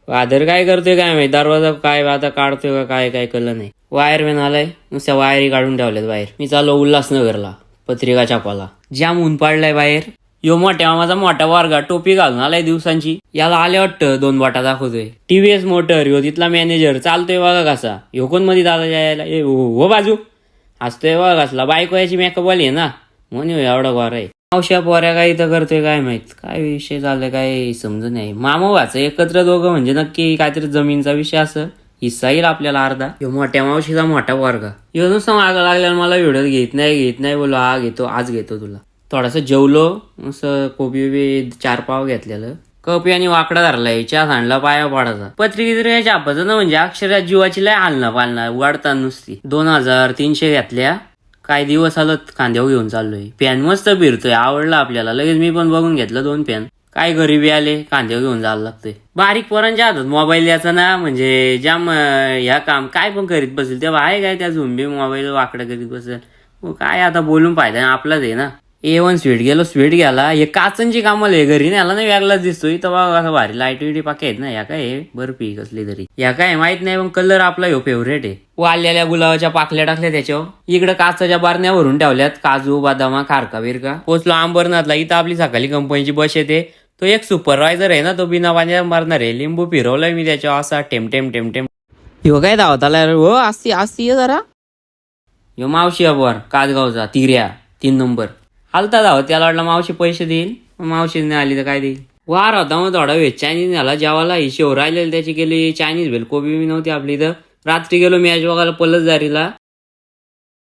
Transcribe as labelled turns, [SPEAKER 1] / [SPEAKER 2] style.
[SPEAKER 1] आदर काय करतोय काय माहिती, दरवाजा काय आता काढतोय का काय काय कळलं नाही. वायरमॅन आलाय, नुसत्या वायरी काढून ठेवल्यात बाहेर. मी चाललो उल्हासनगरला पत्रिका छापाला. जाम ऊन पडलाय बाहेर. यो मोठ्या माझा मोठा वर्गा टोपी घालून आलाय दिवसांची. याला आले वाटतं 2 वाटा दाखवतोय. टीव्हीएस मोटर यो तिथला मॅनेजर चालतोय बघा कसा. यो कोण मध्ये दादा यायला हो बाजू हसतोय बघा कसला. बायको याची मेकअप आली आहे ना म्हणून एवढा गोरा आहे. मावश्या पोऱ्या काय इथं करतोय काय माहित, काय विषय झालाय काय समजून नाही. मामा व्हायचं एकत्र दोघं म्हणजे नक्की काहीतरी जमीनचा विषय असं. हिस्सा येईल आपल्याला अर्धा. ह्यो मोठ्या मावशीचा मोठा वर्ग ह्यो नुसतं मागं लागल्यावर मला व्हिडिओ घेत नाही बोलो हा घेतो आज घेतो तुला. थोडासा जेवलो, असं कोबी बी 4 पाव घेतलेलं. कपी आणि वाकडा धरलाय, चहा सांडला पाया पाडायचा. पत्रिकेत छापायचं ना म्हणजे अक्षरात जीवाची लय हालना पालना वाढता नुसती. 2300 घेतल्या. काय दिवस आलत खांद्यावर घेऊन चाललोय. पॅन मस्त फिरतोय, आवडला आपल्याला. लगेच मी पण बघून घेतलं 2 पॅन. काय गरिबी आले खांद्यावर घेऊन जायला लागतंय. बारीक पोरांच्या हातात मोबाईल द्यायचा ना म्हणजे जाम ह्या काम काय पण करीत बसेल तेव्हा आहे काय त्या झुंबी मोबाईल वाकडं करीत बसेल. काय आता बोलून फायदा आपलाच आहे ना. A1 स्वीट गेलो, स्वीट घ्याला. हे काचनची कामाला आहे घरी न्याला ना वेगळाच दिसतोय. तेव्हा असं भारी लाईट विटी पाके आहेत ना. या काय बर्फी कसली तरी या काय माहित नाही पण कलर आपला ह्यो फेवरेट आहे. वाळलेल्या गुलाबाच्या पाकल्या टाकल्या त्याच्यावर. इकडे काचाच्या बारण्या भरून ठेवल्यात, काजू बदामा खारका बिरका. पोचलो अंबरनाथला. इथं आपली सकाळी कंपनीची बस येते. तो एक सुपरवायझर आहे ना, तो बिना पाण्यात मारणार आहे. लिंबू फिरवलाय मी त्याच्यावर असा टेम. ह्यो काय धावताला हो आस्ती जरा. ह्यो मावशी अबोर कासगावचा तिऱ्या 3 नंबर. आलता धावत, त्याला वाटलं मावशी पैसे देईल. मावशीच नाही आली तर काय देईल. वार होता मग थोडा वेळ चायनीज झाला जेवायला. ही शेव राहिलेली त्याची केली चायनीज भेल. कोबी बी नव्हती आपली इथं. रात्री गेलो मॅच बघायला पलसदारीला.